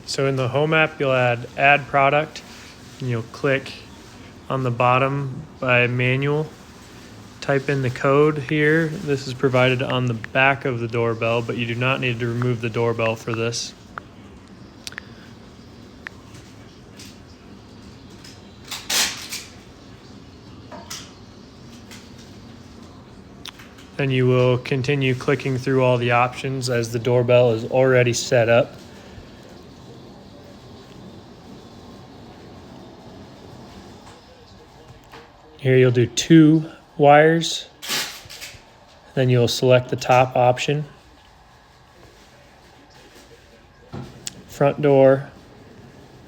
So in the home app, you'll add product, and you'll click on the bottom by manual. Type in the code here. This is provided on the back of the doorbell, but you do not need to remove the doorbell for this. Then you will continue clicking through all the options as the doorbell is already set up. Here you'll do 2 wires. Then you'll select the top option. Front door.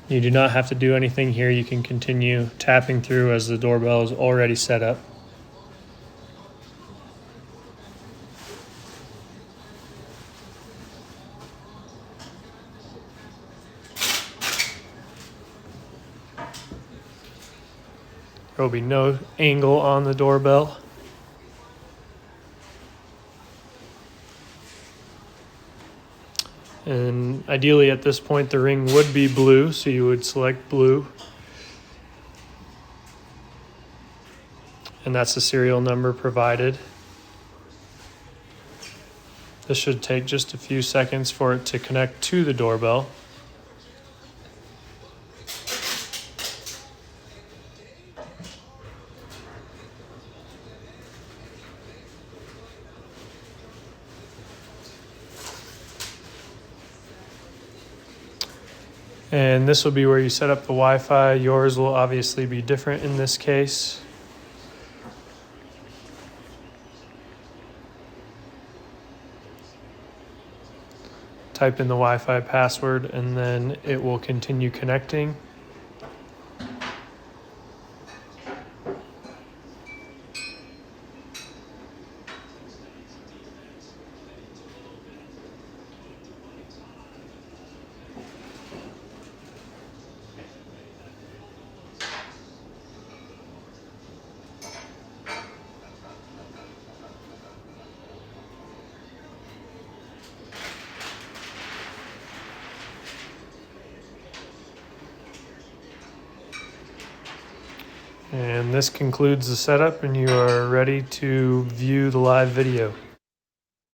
You do not have to do anything here. You can continue tapping through as the doorbell is already set up. There will be no angle on the doorbell. And ideally at this point the ring would be blue, so you would select blue. And that's the serial number provided. This should take just a few seconds for it to connect to the doorbell. And this will be where you set up the Wi-Fi. Yours will obviously be different in this case. Type in the Wi-Fi password and then it will continue connecting. And this concludes the setup, and you are ready to view the live video.